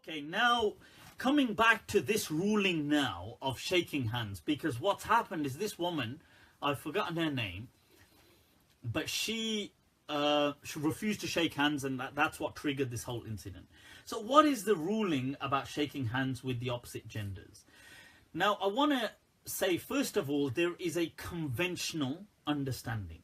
Okay, now coming back to this ruling now of shaking hands, because what's happened is this woman, I've forgotten her name, but she refused to shake hands, and that's what triggered this whole incident. So what is the ruling about shaking hands with the opposite genders? Now, I want to say, first of all, there is a conventional understanding.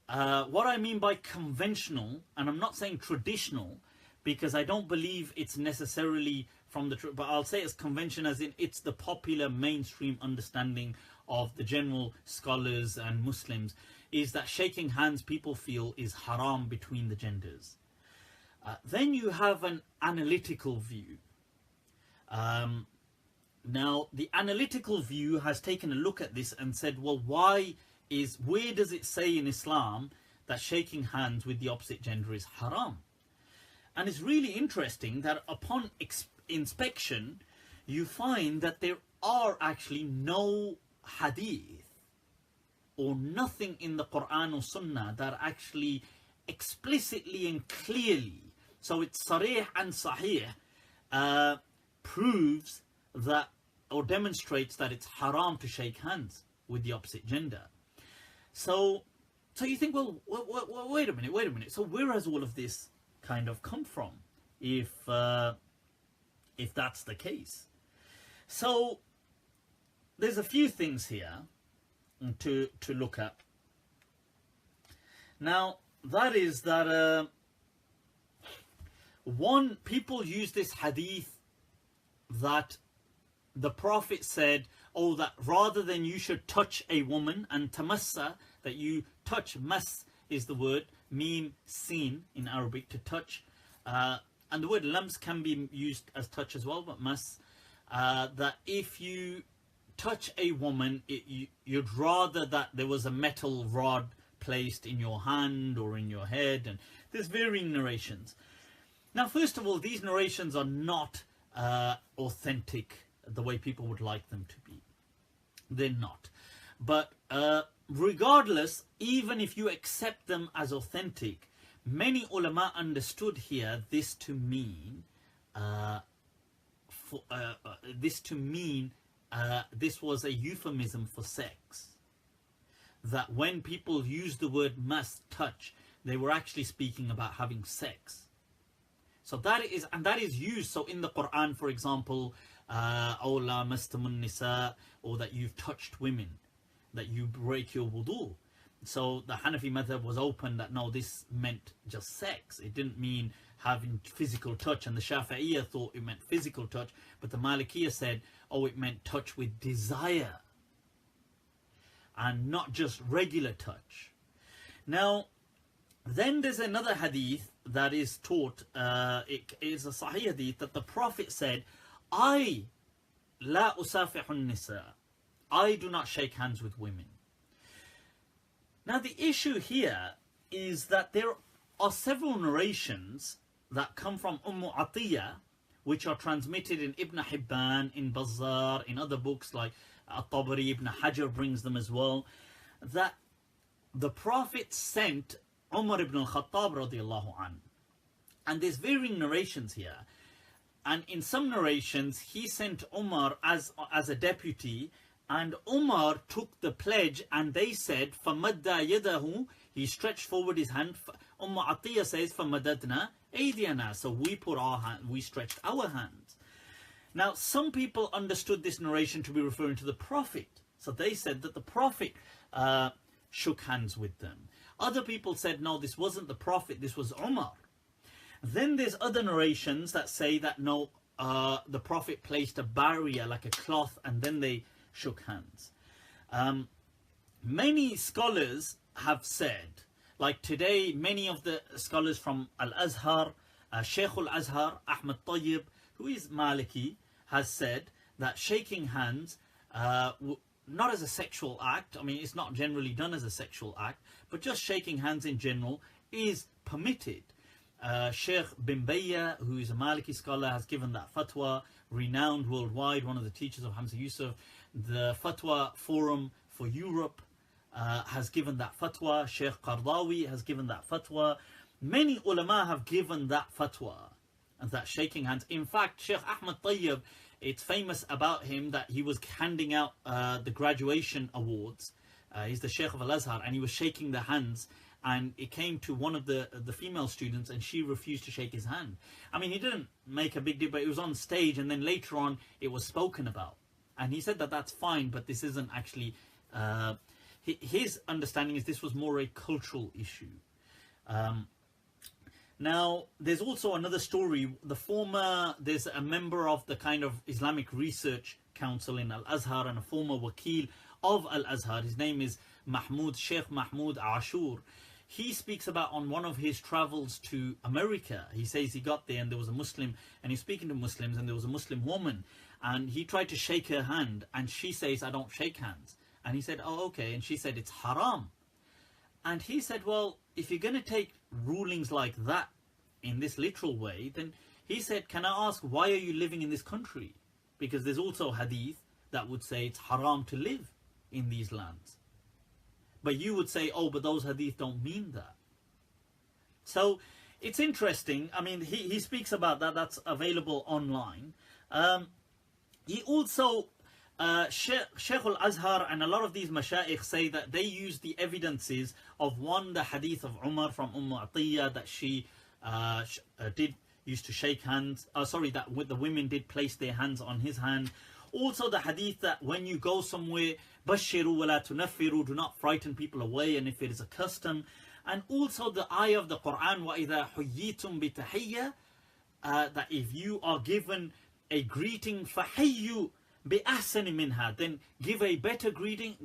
What I mean by conventional, and I'm not saying traditional, because I don't believe it's necessarily from the, but I'll say it's convention as in it's the popular mainstream understanding of the general scholars and Muslims, is that shaking hands people feel is haram between the genders. Then you have an analytical view. Now, the analytical view has taken a look at this and said, well, where does it say in Islam that shaking hands with the opposite gender is haram? And it's really interesting that upon inspection, you find that there are actually no hadith or nothing in the Quran or Sunnah that actually explicitly and clearly, so it's sarih and sahih, proves that or demonstrates that it's haram to shake hands with the opposite gender. So you think, well, wait a minute. So where has all of this kind of come from, if that's the case? So there's a few things here to look at. Now, that is that one, people use this hadith that the Prophet said, oh, that rather than you should touch a woman, and tamassa, that you touch, mas is the word, mim, sin in Arabic, to touch, and the word lams can be used as touch as well, but mas, that if you touch a woman, you'd rather that there was a metal rod placed in your hand or in your head, and there's varying narrations. Now, first of all, these narrations are not authentic the way people would like them to be. They're not. But regardless, even if you accept them as authentic, many ulama understood here this to mean this was a euphemism for sex. That when people use the word mas, touch, they were actually speaking about having sex. So that is used. So in the Quran, for example, أَوْ لَامَسْتُمُ النِّسَاءَ, or that you've touched women, that you break your wudu. So the Hanafi madhab was open that no, this meant just sex. It didn't mean having physical touch, and the Shafi'iyya thought it meant physical touch, but the Malikiyya said, oh, it meant touch with desire and not just regular touch. Now, then there's another hadith that is taught, it is a sahih hadith, that the Prophet said, I la usafihun nisa, I do not shake hands with women. Now the issue here is that there are several narrations that come from Atiyya, which are transmitted in Ibn Hibban, in Bazzar, in other books like At-Tabari, Ibn Hajar brings them as well, that the Prophet sent Umar ibn al-Khattab radiallahu anhu. And there's varying narrations here. And in some narrations, he sent Umar as a deputy, and Umar took the pledge, and they said, فَمَدَّ يَدَهُ, he stretched forward his hand. Atiyya says, فَمَدَدْنَا أَيْدِيَنَا, so we stretched our hands. Now, some people understood this narration to be referring to the Prophet. So they said that the Prophet shook hands with them. Other people said, no, this wasn't the Prophet, this was Umar. Then there's other narrations that say that no, the Prophet placed a barrier like a cloth, and then they shook hands. Many scholars have said, like today, many of the scholars from Al-Azhar, Shaykh Al-Azhar, Ahmad Tayyib, who is Maliki, has said that shaking hands, not as a sexual act, I mean, it's not generally done as a sexual act, but just shaking hands in general is permitted. Sheikh bin Bayya, who is a Maliki scholar, has given that fatwa, renowned worldwide, one of the teachers of Hamza Yusuf. The Fatwa Forum for Europe has given that fatwa. Sheikh Qardawi has given that fatwa. Many ulama have given that fatwa that shaking hands. In fact, Sheikh Ahmad Tayyib, it's famous about him that he was handing out the graduation awards. He's the Sheikh of Al-Azhar, and he was shaking the hands, and it came to one of the female students, and she refused to shake his hand. I mean, he didn't make a big deal, but it was on stage, and then later on it was spoken about, and he said that that's fine, but this isn't actually his understanding is this was more a cultural issue. Now, there's also another story. There's a member of the kind of Islamic Research Council in Al-Azhar and a former wakil of Al-Azhar. His name is Sheikh Mahmoud Ashur. He speaks about on one of his travels to America. He says he got there and there was a Muslim, and he's speaking to Muslims, and there was a Muslim woman, and he tried to shake her hand, and she says, I don't shake hands. And he said, oh, okay. And she said, it's haram. And he said, well, if you're going to take rulings like that in this literal way, then he said, can I ask, why are you living in this country? Because there's also hadith that would say it's haram to live in these lands. But you would say, oh, but those hadith don't mean that. So it's interesting. I mean, he speaks about that. That's available online. He also... Sheikh al-Azhar and a lot of these mashayikh say that they use the evidences of the hadith of Umar from Atiyah, that she used to shake hands, that the women did place their hands on his hand. Also the hadith that when you go somewhere, bashiru wa la tunaffiru, do not frighten people away, and if it is a custom. And also the ayah of the Quran, wa idha huyyitum bi tahiyya, that if you are given a greeting, fahayyu بِأَحْسَنِ مِنْهَا, then give a better greeting,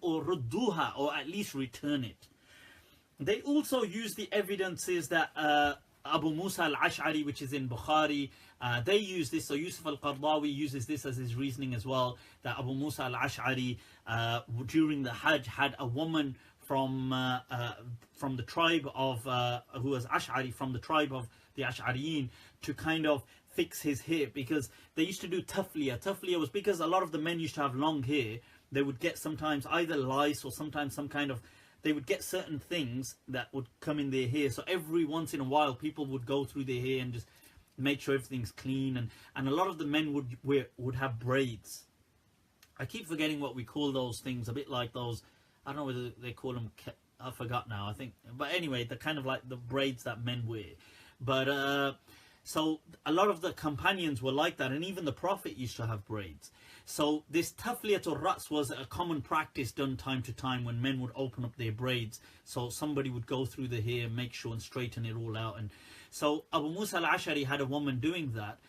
or rudduha, or at least return it. They also use the evidences that Abu Musa al-Ash'ari, which is in Bukhari, they use this. So Yusuf al-Qardawi uses this as his reasoning as well, that Abu Musa al-Ash'ari during the Hajj had a woman from the tribe of who was Ash'ari, from the tribe of the Ash'ariyin, to kind of fix his hair, because they used to do tafliya. Tafliya was because a lot of the men used to have long hair. They would get sometimes either lice or sometimes some kind of, they would get certain things that would come in their hair. So every once in a while people would go through their hair and just make sure everything's clean, and a lot of the men would have braids. I keep forgetting what we call those things, a bit like those, I don't know whether they call them, I forgot now, I think, but anyway, they're kind of like the braids that men wear. But so a lot of the companions were like that, and even the Prophet used to have braids. So this tafliyatul ra's was a common practice done time to time when men would open up their braids. So somebody would go through the hair, make sure and straighten it all out. And so Abu Musa al-Ash'ari had a woman doing that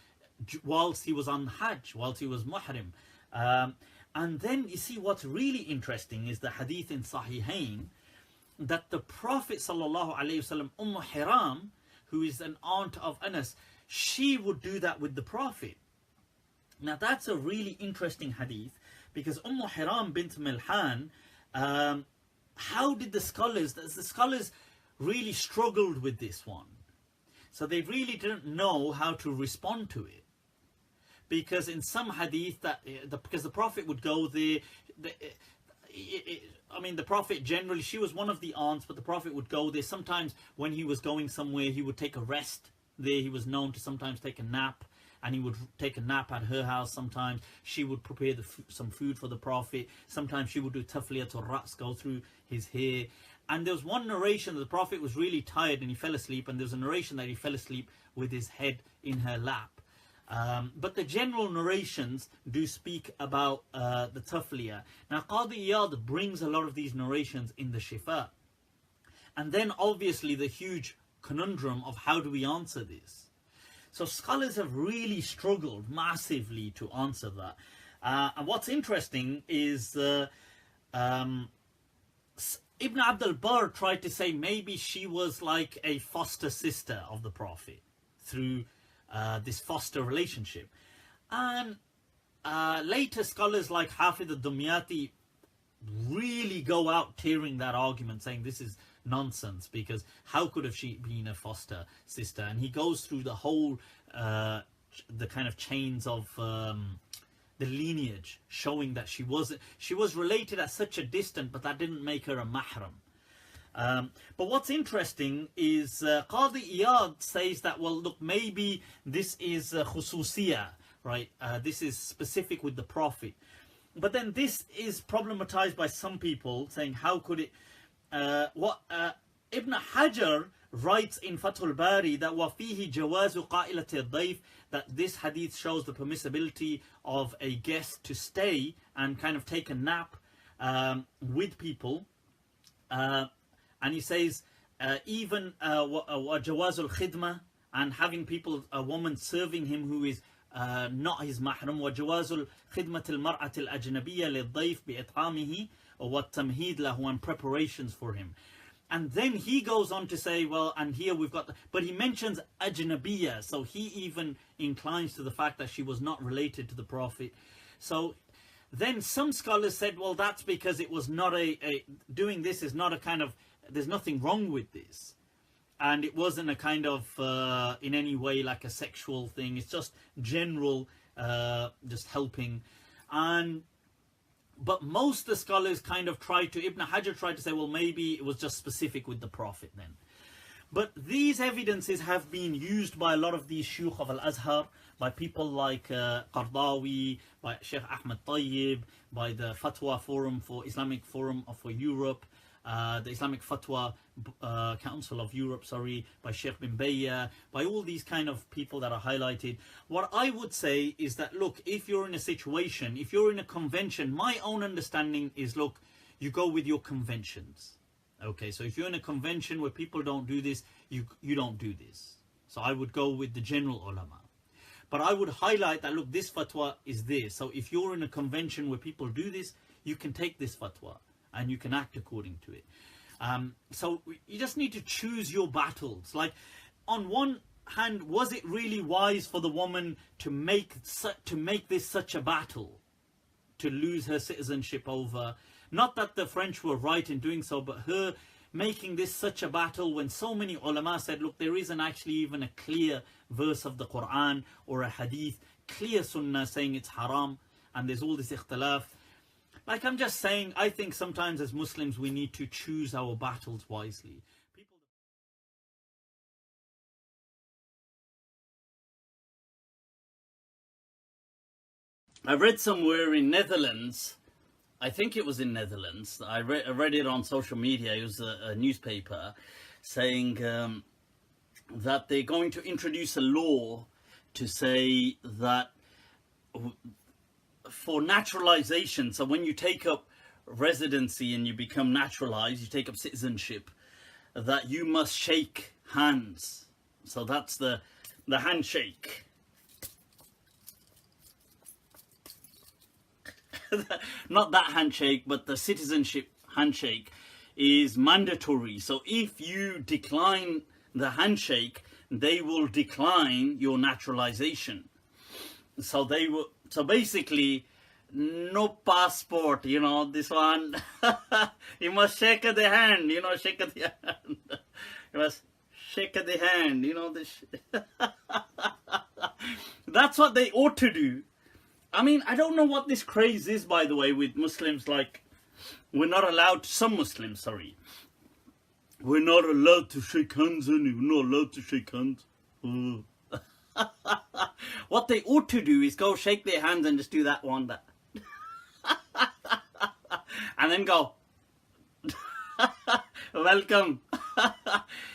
whilst he was on Hajj, whilst he was muhrim. And then you see what's really interesting is the hadith in Sahihain that the Prophet sallallahu alaihi wasallam, Hiram, who is an aunt of Anas, she would do that with the Prophet. Now that's a really interesting hadith, because Hiram bint Milhan, how did the scholars really struggled with this one. So they really didn't know how to respond to it. Because in some hadith, because the Prophet would go there, I mean, the Prophet generally, she was one of the aunts, but the Prophet would go there. Sometimes when he was going somewhere, he would take a rest there. He was known to sometimes take a nap, and he would take a nap at her house. Sometimes she would prepare some food for the Prophet. Sometimes she would do tafliyatul ra's, go through his hair. And there was one narration that the Prophet was really tired and he fell asleep, and there was a narration that he fell asleep with his head in her lap. But the general narrations do speak about the tafliya. Now Qadi Iyad brings a lot of these narrations in the Shifa. And then obviously the huge conundrum of how do we answer this. So scholars have really struggled massively to answer that. And what's interesting is Ibn Abdul Barr tried to say maybe she was like a foster sister of the Prophet through this foster relationship. And later scholars like Hafid al-Dumyati really go out tearing that argument, saying this is nonsense, because how could have she been a foster sister? And he goes through the whole the kind of chains of the lineage, showing that she was related at such a distance, but that didn't make her a mahram. But what's interesting is Qadi Iyad says that, well, look, maybe this is khususiyah, right? This is specific with the Prophet. But then this is problematized by some people, saying, how could it... Ibn Hajar writes in Fathul Bari that وَفِيهِ جَوَازُ قَائِلَةِ الضَّيْفِ, that this hadith shows the permissibility of a guest to stay and kind of take a nap with people. And he says, even وَجَوَازُ الْخِدْمَةِ, and having people, a woman serving him who is not his mahram, وَجَوَازُ الْخِدْمَةِ الْمَرْأَةِ الْأَجْنَبِيَّةِ لِلضَّيْفِ بِإِطْعَامِهِ وَالتَّمْهِيدِ لَهُ, and preparations for him. And then he goes on to say, well, and here we've got, but he mentions ajnabiyya, so he even inclines to the fact that she was not related to the Prophet. So then some scholars said, well, that's because it was not doing this is not a kind of, there's nothing wrong with this. And it wasn't a kind of, in any way like a sexual thing. It's just general, just helping. But most of the scholars kind of Ibn Hajar tried to say, well, maybe it was just specific with the Prophet then. But these evidences have been used by a lot of these Shuyukh of Al-Azhar, by people like Qardawi, by Sheikh Ahmed Tayyib, by the Fatwa Forum for Islamic Forum for Europe, the Islamic Fatwa Council of Europe, by Sheikh bin Bayya, by all these kind of people that are highlighted. What I would say is that, look, if you're in a situation, if you're in a convention, my own understanding is, look, you go with your conventions. Okay, so if you're in a convention where people don't do this, you don't do this. So I would go with the general ulama. But I would highlight that, look, this fatwa is this. So if you're in a convention where people do this, you can take this fatwa and you can act according to it. So you just need to choose your battles. Like, on one hand, was it really wise for the woman to make this such a battle, to lose her citizenship over? Not that the French were right in doing so, but her making this such a battle when so many ulama said, look, there isn't actually even a clear verse of the Quran or a hadith, clear sunnah saying it's haram, and there's all this ikhtilaf. Like, I'm just saying, I think sometimes as Muslims we need to choose our battles wisely. I read somewhere in Netherlands, I think it was in Netherlands, I read it on social media, it was a newspaper, saying that they're going to introduce a law to say that for naturalization, so when you take up residency and you become naturalized, you take up citizenship, that you must shake hands. So that's the handshake. Not that handshake, but the citizenship handshake is mandatory. So if you decline the handshake, they will decline your naturalization. So they will. So basically, no passport. You know, this one. You must shake the hand. You know, shake the hand. You must shake the hand. You know this. That's what they ought to do. I mean, I don't know what this craze is, by the way, with Muslims. Like, we're not allowed, some Muslims, sorry. We're not allowed to shake hands, and we're not allowed to shake hands. What they ought to do is go shake their hands and just do that one, that. And then go, welcome.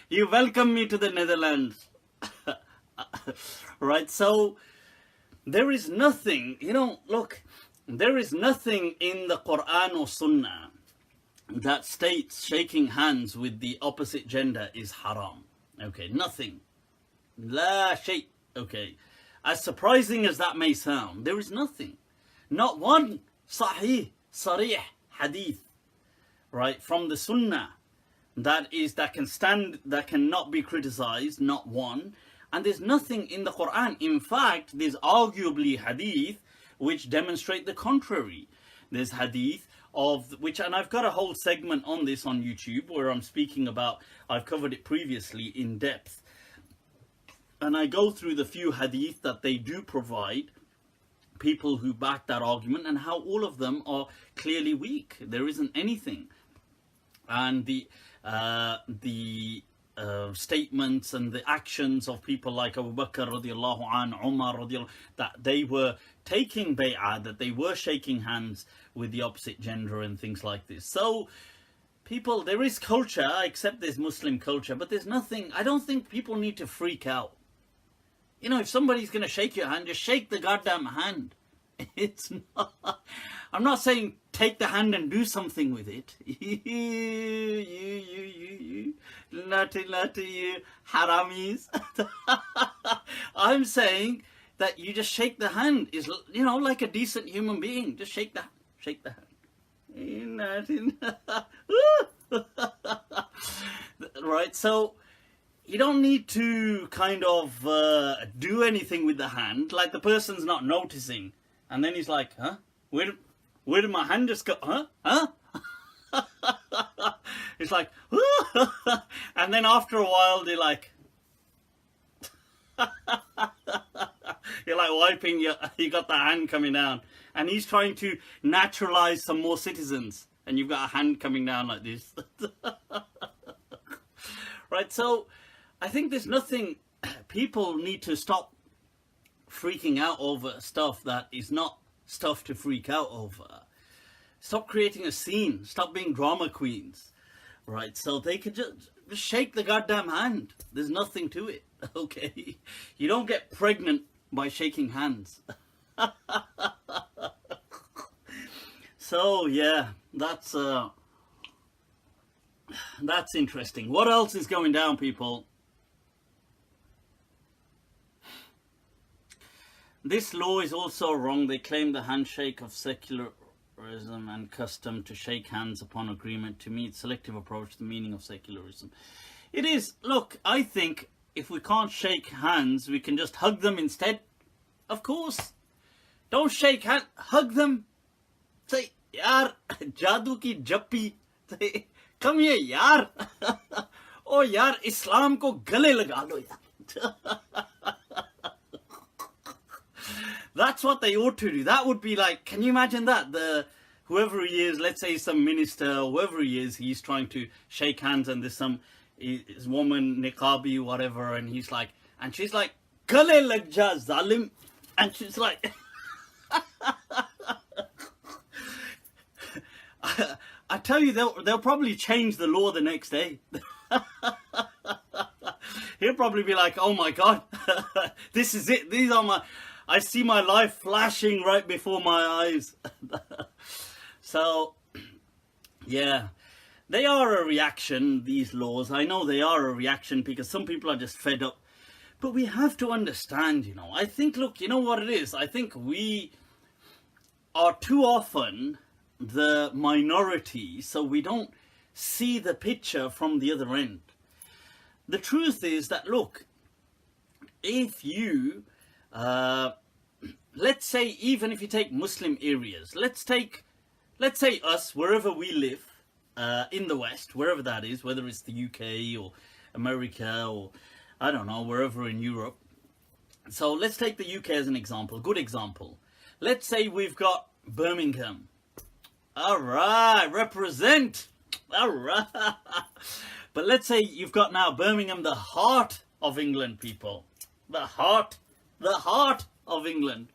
You welcome me to the Netherlands. Right, so there is nothing, you know, look, there is nothing in the Quran or Sunnah that states shaking hands with the opposite gender is haram. Okay, nothing. La shay. Okay, as surprising as that may sound, there is nothing. Not one sahih, sarih hadith, right, from the Sunnah that can stand, that cannot be criticized, not one. And there's nothing in the Quran. In fact, there's arguably hadith which demonstrate the contrary. There's hadith of which, and I've got a whole segment on this on YouTube where I'm speaking about, I've covered it previously in depth. And I go through the few hadith that they do provide, people who back that argument, and how all of them are clearly weak. There isn't anything. And the statements and the actions of people like Abu Bakr radiallahu an, Umar radiallahu, that they were taking bay'ah, that they were shaking hands with the opposite gender and things like this. So people, there is culture, I accept there's Muslim culture, but there's nothing, I don't think people need to freak out. You know, if somebody's going to shake your hand, just shake the goddamn hand. It's not, I'm not saying take the hand and do something with it. You, naughty, you haramis. I'm saying that you just shake the hand, is, you know, like a decent human being. Just shake the hand. Right, so you don't need to kind of do anything with the hand, like the person's not noticing. And then he's like, huh? Where did my hand just go? Huh? It's like, and then after a while, they're like, you're like wiping you got the hand coming down. And he's trying to naturalize some more citizens. And you've got a hand coming down like this. Right, so I think there's nothing, people need to stop freaking out over stuff that is not stuff to freak out over. Stop creating a scene. Stop being drama queens. Right, so they could just shake the goddamn hand. There's nothing to it, okay? You don't get pregnant by shaking hands. So yeah, that's interesting. What else is going down, people? This law is also wrong. They claim the handshake of secularism and custom to shake hands upon agreement to meet selective approach to the meaning of secularism. It is, look, I think if we can't shake hands, we can just hug them instead. Of course. Don't shake hands, hug them. Say, yaar, jadoo ki jappi. Say, come here, yaar. Oh, yaar, Islam ko gale laga lo, yaar. That's what they ought to do. That would be like, can you imagine that? Whoever he is, let's say some minister, whoever he is, he's trying to shake hands and there's some woman, niqabi, whatever, and he's like, and she's like, Gale lag ja zalim. And she's like, I tell you, they'll probably change the law the next day. He'll probably be like, oh my God, this is it. These are I see my life flashing right before my eyes. So, yeah, they are a reaction, these laws. I know they are a reaction because some people are just fed up. But we have to understand, you know, I think, look, you know what it is? I think we are too often the minority, so we don't see the picture from the other end. The truth is that, look, if you, let's say, even if you take Muslim areas, let's say us, wherever we live, in the West, wherever that is, whether it's the UK or America or, I don't know, wherever in Europe. So let's take the UK as an example, good example. Let's say we've got Birmingham. All right, represent. All right. But let's say you've got now Birmingham, the heart of England, people. The heart of England.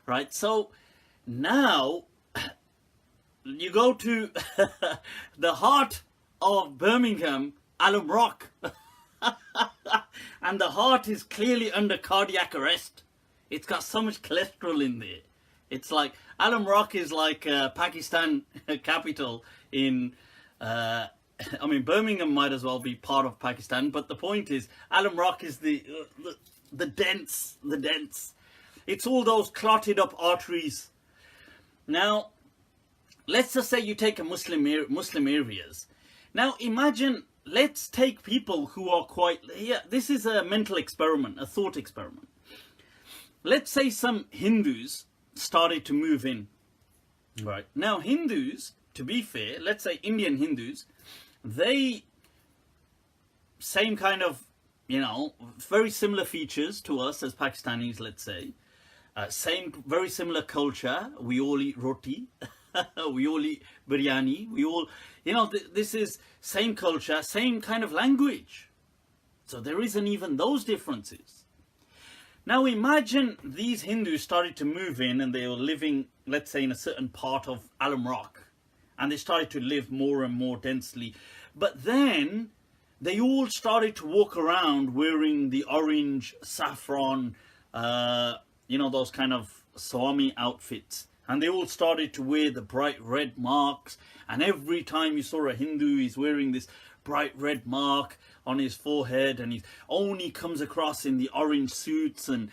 Right, so now you go to the heart of Birmingham, Alum Rock. And the heart is clearly under cardiac arrest. It's got so much cholesterol in there. It's like, Alum Rock is like Pakistan capital in, I mean, Birmingham might as well be part of Pakistan, but the point is, Alum Rock is the dense. It's all those clotted up arteries. Now, let's just say you take a Muslim areas. Now, imagine, let's take people who are quite, yeah, this is a mental experiment, a thought experiment. Let's say some Hindus started to move in. Right. Now, Hindus, to be fair, let's say Indian Hindus, they, same kind of, you know, very similar features to us as Pakistanis, let's say. Very similar culture. We all eat roti. We all eat biryani. We all, this is same culture, same kind of language. So there isn't even those differences. Now imagine these Hindus started to move in and they were living, let's say, in a certain part of Alam Rock. And they started to live more and more densely. But then they all started to walk around wearing the orange, saffron, those kind of Swami outfits. And they all started to wear the bright red marks. And every time you saw a Hindu, he's wearing this bright red mark on his forehead. And he only comes across in the orange suits. And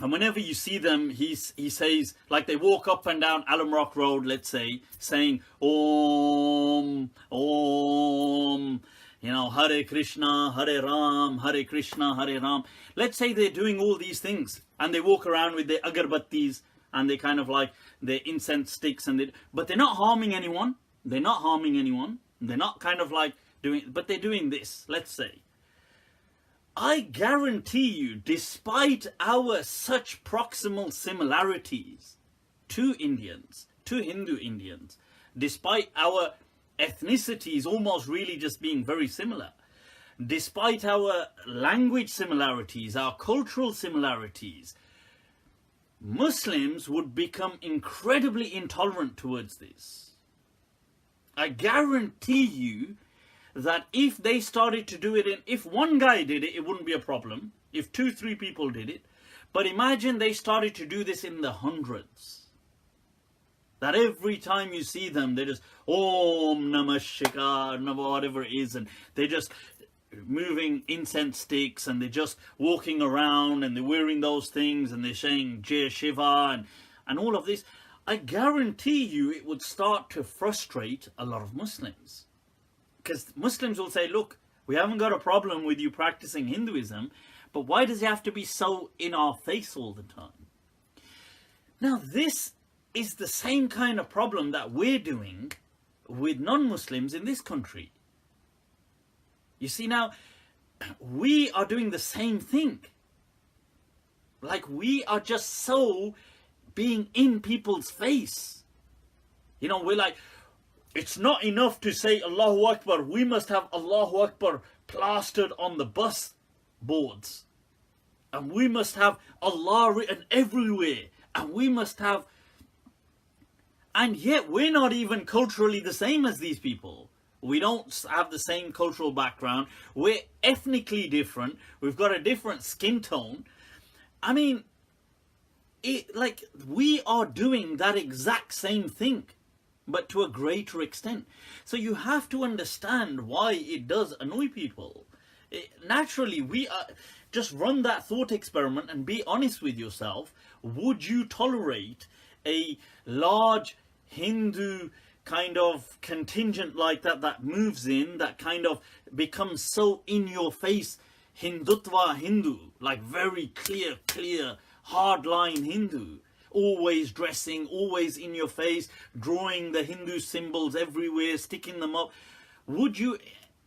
whenever you see them, he says, like they walk up and down Alam Rock Road, let's say, saying, Om, Om, Hare Krishna, Hare Ram, Hare Krishna, Hare Ram. Let's say they're doing all these things. And they walk around with their agarbattis. And they kind of like their incense sticks, but they're not harming anyone. They're not harming anyone. They're not kind of like doing, but they're doing this, let's say. I guarantee you, despite our such proximal similarities to Indians, to Hindu Indians, despite our ethnicities almost really just being very similar, despite our language similarities, our cultural similarities, Muslims would become incredibly intolerant towards this. I guarantee you that if they started to do it, if one guy did it, it wouldn't be a problem. If 2-3 people did it. But imagine they started to do this in the hundreds. That every time you see them, they just, Om Namah Shikar, whatever it is, and they just moving incense sticks, and they're just walking around, and they're wearing those things, and they're saying Jai Shiva and all of this. I guarantee you it would start to frustrate a lot of Muslims, because Muslims will say, look, we haven't got a problem with you practicing Hinduism, but why does it have to be so in our face all the time? Now this is the same kind of problem that we're doing with non-Muslims in this country. You see, now, we are doing the same thing. Like, we are just so being in people's face. We're like, it's not enough to say Allahu Akbar. We must have Allahu Akbar plastered on the bus boards. And we must have Allah written everywhere. And we must have... And yet, we're not even culturally the same as these people. We don't have the same cultural background. We're ethnically different. We've got a different skin tone. I mean, we are doing that exact same thing, but to a greater extent. So you have to understand why it does annoy people. Naturally, just run that thought experiment and be honest with yourself. Would you tolerate a large Hindu kind of contingent like that moves in, that kind of becomes so in your face Hindutva Hindu, like very clear, hardline Hindu, always dressing, always in your face, drawing the Hindu symbols everywhere, sticking them up? Would you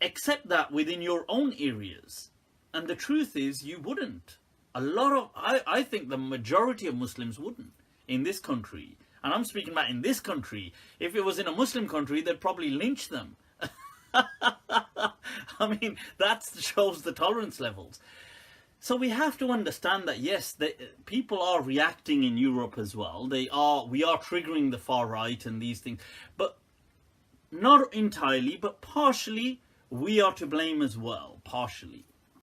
accept that within your own areas? And the truth is, you wouldn't. I think the majority of Muslims wouldn't in this country. And I'm speaking about in this country. If it was in a Muslim country, they'd probably lynch them. I mean, that shows the tolerance levels. So we have to understand that, yes, people are reacting in Europe as well. We are triggering the far right and these things. But not entirely, but partially, we are to blame as well. Partially.